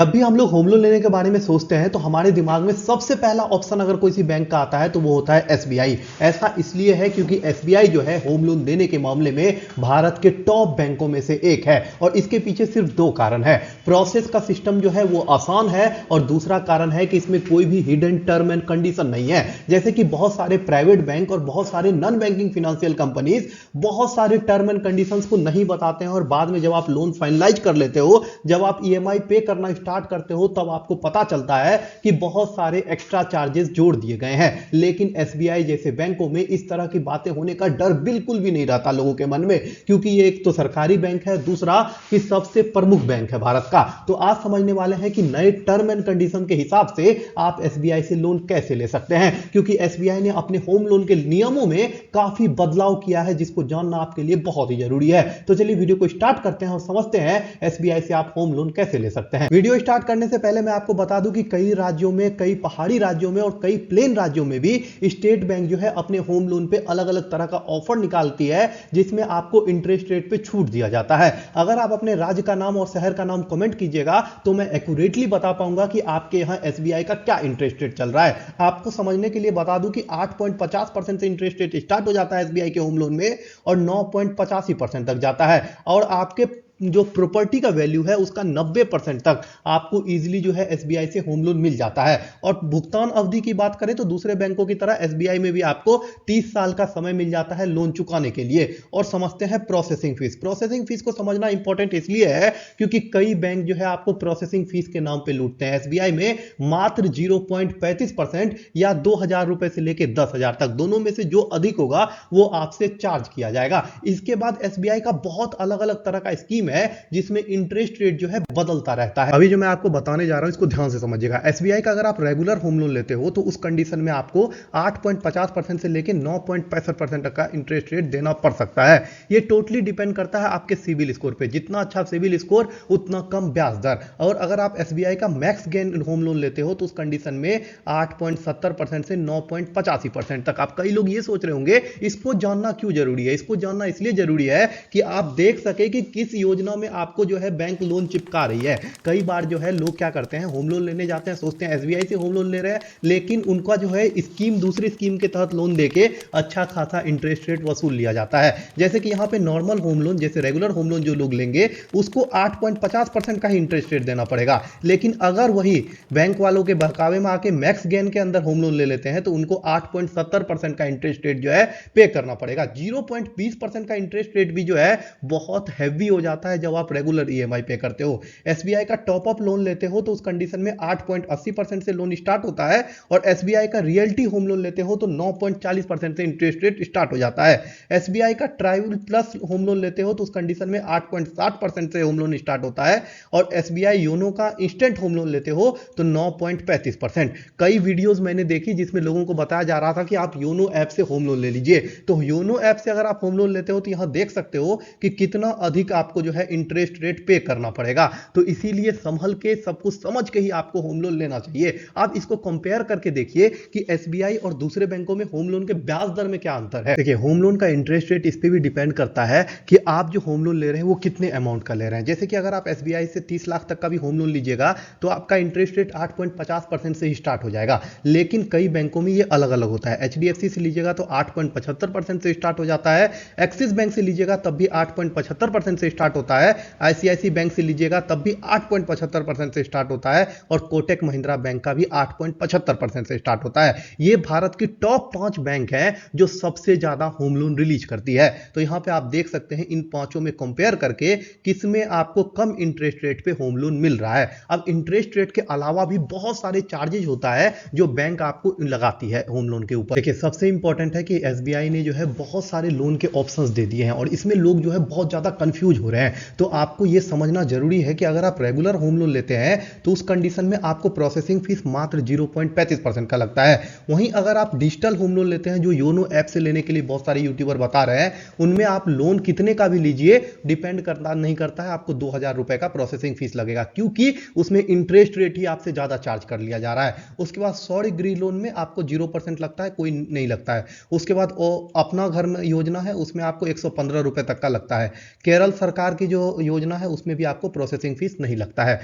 जब भी हम लोग होम लोन लेने के बारे में सोचते हैं तो हमारे दिमाग में सबसे पहला ऑप्शन अगर कोई सी बैंक का आता है तो वो होता है एसबीआई। ऐसा इसलिए है क्योंकि एसबीआई जो है होम लोन देने के मामले में भारत के टॉप बैंकों में से एक है और इसके पीछे सिर्फ दो कारण है। प्रोसेस का सिस्टम जो है वो आसान है और दूसरा कारण है कि इसमें कोई भी हिडन टर्म एंड कंडीशन नहीं है। जैसे कि बहुत सारे प्राइवेट बैंक और बहुत सारे नॉन बैंकिंग फाइनेंशियल कंपनीज बहुत सारे टर्म एंड कंडीशंस को नहीं बताते हैं और बाद में जब आप लोन फाइनलाइज कर लेते हो, जब आप ईएमआई पे करना स्टार्ट करते हो, तब आपको पता चलता है कि बहुत सारे एक्स्ट्रा चार्जेस जोड़ दिए गए हैं। लेकिन एसबीआई जैसे बैंकों में इस तरह की बातें होने का डर बिल्कुल भी नहीं रहता लोगों के मन में, क्योंकि ये एक तो सरकारी बैंक है, दूसरा कि सबसे प्रमुख बैंक है भारत का। तो आज समझने वाले हैं कि नए टर्म एंड कंडीशन के हिसाब से आप एसबीआई से लोन कैसे ले सकते हैं, क्योंकि एसबीआई ने अपने होम लोन के नियमों में काफी बदलाव किया है जिसको जानना आपके लिए बहुत ही जरूरी है। तो चलिए वीडियो को स्टार्ट करते हैं और समझते हैं एसबीआई से आप होम लोन कैसे ले सकते हैं। वीडियो स्टार्ट करने से पहले मैं आपको बता दूं कि कई राज्यों में, कई पहाड़ी राज्यों में और कई प्लेन राज्यों में भी स्टेट बैंक जो है अपने होम लोन पे अलग अलग तरह का ऑफर निकालती है जिसमें आपको इंटरेस्ट रेट पे छूट दिया जाता है। अगर आप अपने राज्य का नाम और शहर का नाम कमेंट कीजिएगा तो मैं एक्यूरेटली बता पाऊंगा कि आपके यहां एसबीआई का क्या इंटरेस्ट रेट चल रहा है। आपको समझने के लिए बता दूं कि 8.50% से इंटरेस्ट रेट स्टार्ट हो जाता है एसबीआई के होम लोन में और 9.85% तक जाता है और आपके जो प्रॉपर्टी का वैल्यू है उसका 90% तक आपको इजीली जो है एसबीआई से होम लोन मिल जाता है। और भुगतान अवधि की बात करें तो दूसरे बैंकों की तरह एसबीआई में भी आपको 30 साल का समय मिल जाता है लोन चुकाने के लिए। और समझते हैं प्रोसेसिंग फीस। प्रोसेसिंग फीस को समझना इंपॉर्टेंट इसलिए है क्योंकि कई बैंक जो है आपको प्रोसेसिंग फीस के नाम पे लूटते हैं। एसबीआई में मात्र 0.35% या 2000 रुपए से लेकर 10,000 तक, दोनों में से जो अधिक होगा वो आपसे चार्ज किया जाएगा। इसके बाद एसबीआई का बहुत अलग अलग तरह का स्कीम है जिसमें इंटरेस्ट रेट जो है बदलता रहता है। अभी जो मैं आपको बताने जा रहा हूं इसको ध्यान से समझिएगा। एसबीआई का अगर आप रेगुलर होम लोन लेते हो तो उस कंडीशन में आपको 8.50% से लेकर 9.65% तक का इंटरेस्ट रेट देना पड़ सकता है। ये टोटली डिपेंड करता है आपके सिविल स्कोर पे। जितना अच्छा सिविल स्कोर उतना कम ब्याज दर। और अगर आप एसबीआई का मैक्स गेन होम लोन लेते हो तो उस कंडीशन में 8.70% से 9.85% तक। आप कई लोग ये सोच रहे होंगे इसको जानना क्यों जरूरी है। इसको जानना इसलिए जरूरी है कि आप देख सके कि किस योजना में आपको जो है बैंक लोन चिपका रही है। कई बार जो है लोग क्या करते हैं, होम लोन लेने जाते हैं, सोचते हैं एसबीआई से होम लोन ले रहे हैं, लेकिन उनका जो है स्कीम दूसरी स्कीम के तहत लोन देके अच्छा खासा इंटरेस्ट रेट वसूल लिया जाता है। जैसे कि यहां पे नॉर्मल होम लोन, जैसे रेगुलर होम लोन जो लोग लेंगे उसको 8.50% का ही इंटरेस्ट रेट देना पड़ेगा। लेकिन अगर वही बैंक वालों के बहकावे में आके मैक्स गेन के अंदर होम लोन ले लेते हैं तो उनको 8.70% का इंटरेस्ट रेट जो है पे करना पड़ेगा। 0.20% का इंटरेस्ट रेट भी जो है बहुत हैवी हो जाता है जब आप रेगुलर ईएमआई पे करते हो। एसबीआई का टॉप अप लोन लेते हो तो उस कंडीशन में 8.80% से लोन स्टार्ट होता है और एसबीआई का रियल्टी होम लोन लेते हो तो 9.40% से इंटरेस्ट रेट स्टार्ट हो जाता है। एसबीआई का ट्राइबल प्लस होम लोन लेते हो तो उस कंडीशन में 8.60% से होम लोन स्टार्ट होता है और एसबीआई योनो का इंस्टेंट होम लोन लेते हो तो 9.35%। कई वीडियोस मैंने देखी जिसमें लोगों को बताया जा रहा था कि आप योनो ऐप से होम लोन ले लीजिए। तो योनो ऐप से अगर आप होम लोन लेते हो तो यहां देख सकते हो कि कितना अधिक आपको जो है इंटरेस्ट रेट पे करना पड़ेगा। तो इसीलिए संभल के, सब कुछ समझ के ही आपको होम लोन लेना चाहिए। आप इसको कंपेयर करके देखिए कि एसबीआई और दूसरे बैंकों में होम लोन के ब्याज दर में क्या अंतर है। देखिए, होम लोन का इंटरेस्ट रेट इस पे भी डिपेंड करता है कि आप जो होम लोन ले रहे हैं वो कितने अमाउंट का ले रहे हैं। जैसे कि अगर आप एसबीआई से 30 लाख तक का भी होम लोन लीजिएगा तो आपका इंटरेस्ट रेट 8.50% से ही स्टार्ट हो जाएगा। लेकिन कई बैंकों में ये अलग अलग होता है। एचडीएफसी से लीजिएगा तो 8.75% से स्टार्ट हो जाता है। एक्सिस बैंक से लीजिएगा तब भी 8.75% से स्टार्ट होता है। आईसीआईसी बैंक से लीजिएगा तब भी 8.75% से स्टार्ट होता है और कोटक महिंद्रा बैंक का भी 8.75% से स्टार्ट होता है। ये भारत की टॉप 5 बैंक हैं जो सबसे ज्यादा होम लोन रिलीज करती है। तो यहां पे आप देख सकते हैं इन पांचों में कंपेयर करके किसमें आपको कम इंटरेस्ट रेट पे होम लोन मिल रहा है। अब इंटरेस्ट रेट के अलावा भी बहुत सारे चार्जेज होता है जो बैंक आपको लगाती है होम लोन के ऊपर। देखिए, सबसे इंपॉर्टेंट है कि एसबीआई ने जो है बहुत सारे लोन के ऑप्शंस दे दिए हैं और इसमें लोग जो है बहुत ज्यादा कंफ्यूज हो रहे हैं। तो आपको यह समझना जरूरी है कि अगर आप रेगुलर होम लोन लेते हैं तो उस कंडीशन में आपको प्रोसेसिंग फीस मात्र 0.35% का लगता है। वहीं अगर आप डिजिटल होम लोन लेते हैं, जो योनो ऐप से लेने के लिए बहुत सारे यूट्यूबर बता रहे हैं, उनमें आप लोन कितने का भी लीजिए, डिपेंड करता नहीं करता है, आपको 2000 रुपए का प्रोसेसिंग फीस लगेगा क्योंकि उसमें इंटरेस्ट रेट ही आपसे ज्यादा चार्ज कर लिया जा रहा है। उसके बाद 100 डिग्री लोन में आपको 0% लगता है, कोई नहीं लगता है। उसके बाद अपना घर में योजना है, उसमें आपको 115 रुपए तक का लगता है। केरल सरकार की जो योजना है उसमें भी आपको प्रोसेसिंग फीस नहीं लगता है।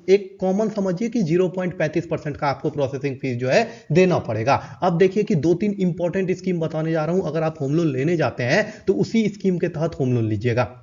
एक कॉमन समझिए कि 0.35% का आपको प्रोसेसिंग फीस जो है देना पड़ेगा। अब देखिए कि 2-3 इंपॉर्टेंट स्कीम बताने जा रहा हूं, अगर आप होम लोन लेने जाते हैं तो उसी स्कीम के तहत होम लोन लीजिएगा।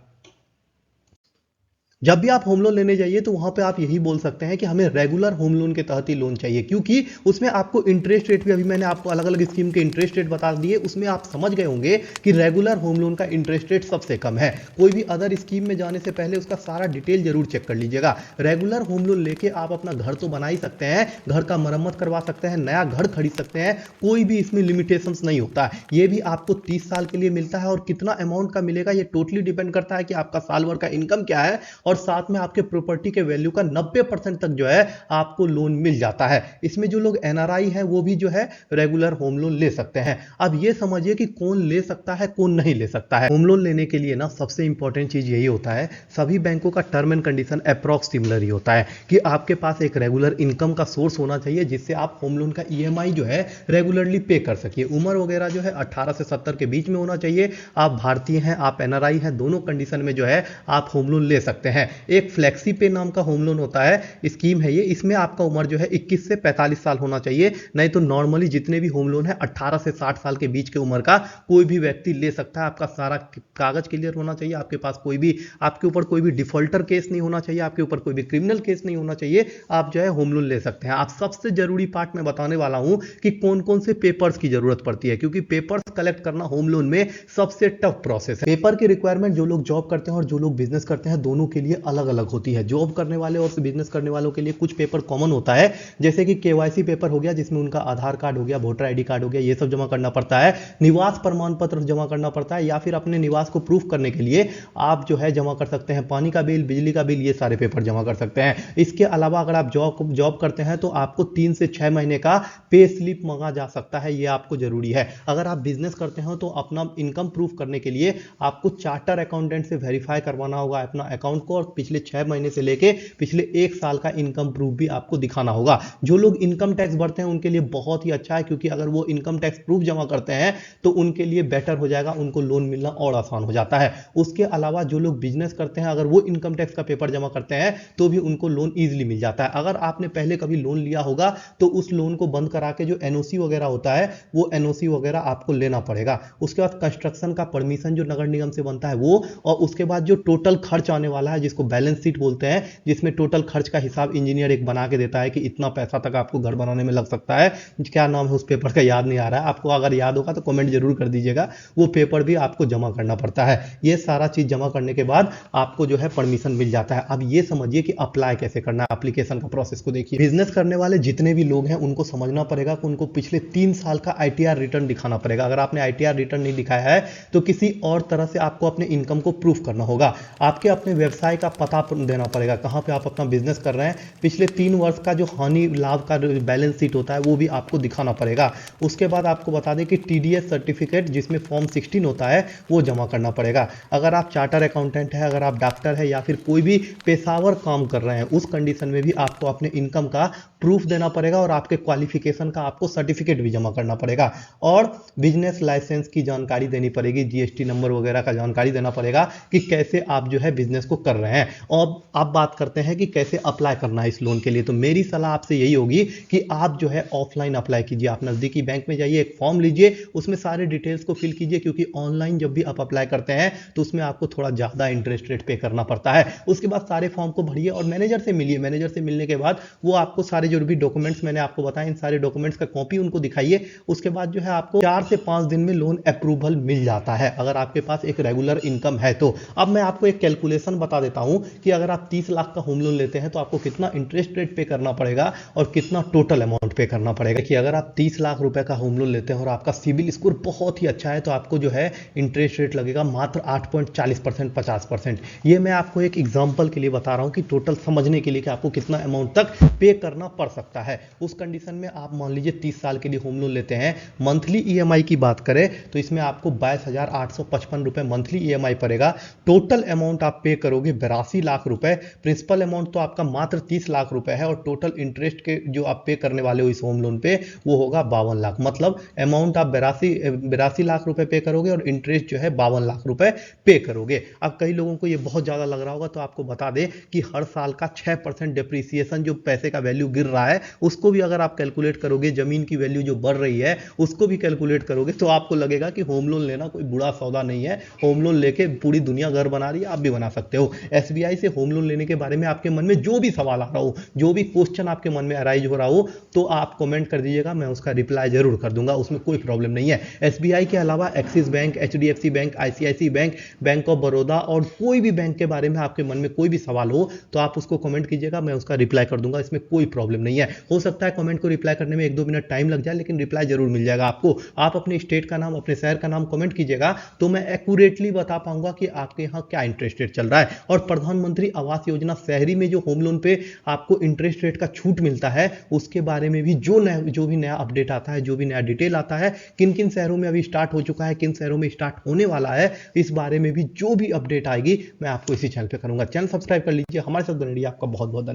जब भी आप होम लोन लेने जाइए तो वहां पे आप यही बोल सकते हैं कि हमें रेगुलर होम लोन के तहत ही लोन चाहिए, क्योंकि उसमें आपको इंटरेस्ट रेट भी, अभी मैंने आपको अलग अलग स्कीम के इंटरेस्ट रेट बता दिए, उसमें आप समझ गए होंगे कि रेगुलर होम लोन का इंटरेस्ट रेट सबसे कम है। कोई भी अदर स्कीम में जाने से पहले उसका सारा डिटेल जरूर चेक कर लीजिएगा। रेगुलर होम लोन लेके आप अपना घर तो बना ही सकते हैं, घर का मरम्मत करवा सकते हैं, नया घर खरीद सकते हैं, कोई भी इसमें लिमिटेशंस नहीं होता। ये भी आपको 30 साल के लिए मिलता है, और कितना अमाउंट का मिलेगा ये टोटली डिपेंड करता है कि आपका साल भर का इनकम क्या है, और साथ में आपके प्रॉपर्टी के वैल्यू का 90% तक जो है आपको लोन मिल जाता है। इसमें जो लोग एनआरआई हैं वो भी जो है रेगुलर होम लोन ले सकते हैं। अब ये समझिए कि कौन ले सकता है कौन नहीं ले सकता है। होम लोन लेने के लिए ना सबसे इंपॉर्टेंट चीज यही होता है, सभी बैंकों का term and condition approx similar ही होता है कि आपके पास एक रेगुलर इनकम का सोर्स होना चाहिए जिससे आप होम लोन का ईएमआई जो है रेगुलरली पे कर सकिए। उम्र वगैरह जो है 18 से 70 के बीच में होना चाहिए। आप भारतीय हैं, आप एनआरआई हैं, दोनों कंडीशन में जो है आप होम लोन ले सकते हैं। एक फ्लेक्सी पे नाम का होम लोन होता है, स्कीम है ये, इसमें आपका उम्र जो है 21 से 45 साल होना चाहिए। नहीं तो नॉर्मली जितने भी होम लोन है 18 से 60 साल के बीच के उम्र का कोई भी व्यक्ति ले सकता है। आपका सारा कागज क्लियर होना चाहिए, आपके पास कोई भी, आपके ऊपर कोई भी डिफॉल्टर केस नहीं होना चाहिए, आपके ऊपर कोई भी क्रिमिनल केस नहीं होना चाहिए, आप जो है होम लोन ले सकते हैं। आप सबसे जरूरी पार्ट में बताने वाला हूं कि कौन कौन से पेपर्स की जरूरत पड़ती है, क्योंकि पेपर्स कलेक्ट करना होम लोन में सबसे टफ प्रोसेस है। पेपर की रिक्वायरमेंट जो लोग जॉब करते हैं और जो लोग बिजनेस करते हैं दोनों के लिए अलग अलग होती है। जॉब करने वाले और बिजनेस करने वालों के लिए कुछ पेपर कॉमन होता है, जैसे कि केवाईसी पेपर हो गया जिसमें उनका आधार कार्ड हो गया, वोटर आईडी कार्ड हो गया, ये सब जमा करना पड़ता है। निवास प्रमाण पत्र जमा करना पड़ता है, या फिर अपने निवास को प्रूफ करने के लिए आप जो है जमा कर सकते हैं पानी का बिल, बिजली का बिल, ये सारे पेपर जमा कर सकते हैं। इसके अलावा अगर आप जॉब करते हैं तो आपको 3 से 6 महीने का पे स्लिप मांगा जा सकता है, ये आपको जरूरी है। अगर आप बिजनेस करते हैं तो अपना इनकम प्रूफ करने के लिए आपको चार्टर अकाउंटेंट से वेरीफाई करवाना होगा अपना अकाउंट को, और पिछले 6 महीने से लेके पिछले 1 साल का इनकम प्रूफ भी आपको दिखाना होगा। जो लोग इनकम टैक्स भरते हैं उनके लिए बहुत ही अच्छा है, क्योंकि अगर वो इनकम टैक्स प्रूफ जमा करते हैं तो उनके लिए बेटर हो जाएगा, उनको लोन मिलना और आसान हो जाता है। उसके अलावा जो लोग बिजनेस करते हैं अगर वो इनकम टैक्स का पेपर जमा करते हैं तो भी उनको लोन ईजिली मिल जाता है। अगर आपने पहले कभी लोन लिया होगा तो उस लोन को बंद करा के जो एनओसी वगैरह होता है वो एनओसी वगैरह आपको लेना पड़ेगा। उसके बाद कंस्ट्रक्शन का परमिशन जो नगर निगम से बनता है वो, और उसके बाद जो टोटल खर्च आने वाला है जिसको बैलेंस शीट बोलते हैं, जिसमें टोटल खर्च का हिसाब इंजीनियर एक बना के देता है कि इतना पैसा तक आपको घर बनाने में लग सकता है। क्या नाम है उस पेपर का याद नहीं आ रहा है, आपको अगर याद होगा तो कमेंट जरूर कर दीजिएगा। वो पेपर भी आपको जमा करना पड़ता है। ये सारा चीज जमा करने के बाद आपको जो है परमिशन मिल जाता है। अब ये समझिए कि अप्लाई कैसे करना है, एप्लीकेशन का प्रोसेस को देखिए। बिजनेस करने वाले जितने भी लोग हैं उनको समझना पड़ेगा कि उनको पिछले 3 साल का आईटीआर रिटर्न दिखाना पड़ेगा। अगर आपने आईटीआर रिटर्न नहीं दिखाया है तो किसी और तरह से आपको अपने इनकम को प्रूफ करना होगा। आपके अपने व्यवसाय का पता देना पड़ेगा, कहां पे आप अपना बिजनेस कर रहे हैं। पिछले 3 वर्ष का जो हानि लाभ का बैलेंस शीट होता है वो भी आपको दिखाना पड़ेगा। उसके बाद आपको बता दें कि टीडीएस सर्टिफिकेट जिसमें फॉर्म 16 होता है वो जमा करना पड़ेगा। अगर आप चार्टर अकाउंटेंट है, अगर आप डॉक्टर है, या फिर कोई भी पेशावर काम कर रहे हैं उस कंडीशन में भी आपको अपने इनकम का प्रूफ देना पड़ेगा, और आपके क्वालिफिकेशन का आपको सर्टिफिकेट भी जमा करना पड़ेगा। और बिजनेस लाइसेंस की जानकारी देनी पड़ेगी, जीएसटी नंबर वगैरह का जानकारी देना पड़ेगा कि कैसे आप जो है बिजनेस को कर रहे हैं। और अब बात करते हैं कि कैसे अप्लाई करना है इस लोन के लिए। तो मेरी सलाह आपसे यही होगी कि आप जो है ऑफलाइन अप्लाई कीजिए। आप नजदीकी बैंक में जाइए, एक फॉर्म लीजिए, उसमें सारे डिटेल्स को फिल कीजिए, क्योंकि ऑनलाइन जब भी आप अप्लाई करते हैं तो उसमें आपको थोड़ा ज्यादा इंटरेस्ट रेट पे करना पड़ता है। उसके बाद सारे फॉर्म को भरिए और मैनेजर से मिलिए। मैनेजर से मिलने के बाद वो आपको सारे जो भी डॉक्यूमेंट्स मैंने आपको बताया इन सारे डॉक्यूमेंट्स का कॉपी उनको दिखाइए। उसके बाद जो है आपको 4 से 5 दिन में लोन अप्रूवल मिल जाता है, अगर आपके पास एक रेगुलर इनकम है तो। अब मैं आपको एक कैलकुलेशन बता देता हूं कि अगर आप 30 लाख का होम लोन लेते हैं तो आपको कितना इंटरेस्ट रेट पे करना पड़ेगा और कितना टोटल अमाउंट पे करना पड़ेगा। कि अगर आप 30 लाख रुपए का होम लोन लेते हैं और आपका सिबिल स्कोर बहुत ही अच्छा है तो आपको जो है इंटरेस्ट रेट लगेगा मात्र 8.40% 50%। ये मैं आपको एक एग्जांपल के लिए बता रहा हूं कि टोटल समझने के लिए कि आपको कितना अमाउंट तक पे करना पड़ सकता है। उस कंडीशन में आप मान लीजिए 30 साल के लिए होम लोन लेते हैं, मंथली ईएमआई की बात करें तो इसमें आपको 22,855 रुपए मंथली ईएमआई पड़ेगा। टोटल अमाउंट आप पे करोगे 82 लाख रुपए, प्रिंसिपल अमाउंट तो आपका मात्र 30 लाख रुपए है और टोटल इंटरेस्ट के जो आप पे करने वाले हो इस होम लोन पे वो होगा 52 लाख। मतलब अमाउंट आप 82 लाख रुपए पे करोगे और इंटरेस्ट जो है 52 लाख रुपए पे करोगे। अब कई लोगों को ये बहुत ज्यादा लग रहा होगा, तो आपको बता दें कि हर साल का 6% डिप्रिसिएशन जो पैसे का वैल्यू गिर रहा है उसको भी अगर आप कैलकुलेट करोगे, जमीन की वैल्यू जो बढ़ रही है उसको भी कैलकुलेट करोगे, तो आपको लगेगा कि होम लोन लेना कोई बुरा सौदा नहीं है। होम लोन लेके पूरी दुनिया घर बना रही है, आप भी बना सकते हो। एसबीआई से होम लोन लेने के बारे में आपके मन में जो भी सवाल आ रहा हो, जो भी क्वेश्चन आपके मन में अराइज हो रहा हो, तो आप कमेंट कर दीजिएगा, मैं उसका रिप्लाई जरूर कर दूंगा, उसमें कोई प्रॉब्लम नहीं है। एसबीआई के अलावा Axis bank, HDFC bank, ICIC bank, bank of Baroda और कोई भी बैंक के बारे में आपके मन में कोई भी सवाल हो तो आप उसको कमेंट कीजिएगा, मैं उसका रिप्लाई कर दूंगा, इसमें कोई प्रॉब्लम नहीं है। हो सकता है कमेंट को रिप्लाई करने में 1-2 मिनट टाइम लग जाए, लेकिन रिप्लाई जरूर मिल जाएगा आपको। आप अपने स्टेट का नाम, अपने शहर का नाम कमेंट कीजिएगा, तो मैं एक्यूरेटली बता पाऊंगा कि आपके यहाँ क्या इंटरेस्ट रेट चल रहा है। और प्रधानमंत्री आवास योजना शहरी में जो होम लोन पे आपको इंटरेस्ट रेट का छूट मिलता है, उसके बारे में भी जो भी नया अपडेट आता है, जो भी नया डिटेल आता है, किन किन शहरों में अभी स्टार्ट हो चुका है, किन शहरों में स्टार्ट होने वाला है, इस बारे में भी जो भी अपडेट आएगी मैं आपको इसी चैनल पे करूंगा। चैनल सब्सक्राइब कर लीजिए, हमारे साथ बने रहिए। आपका बहुत बहुत धन्यवाद।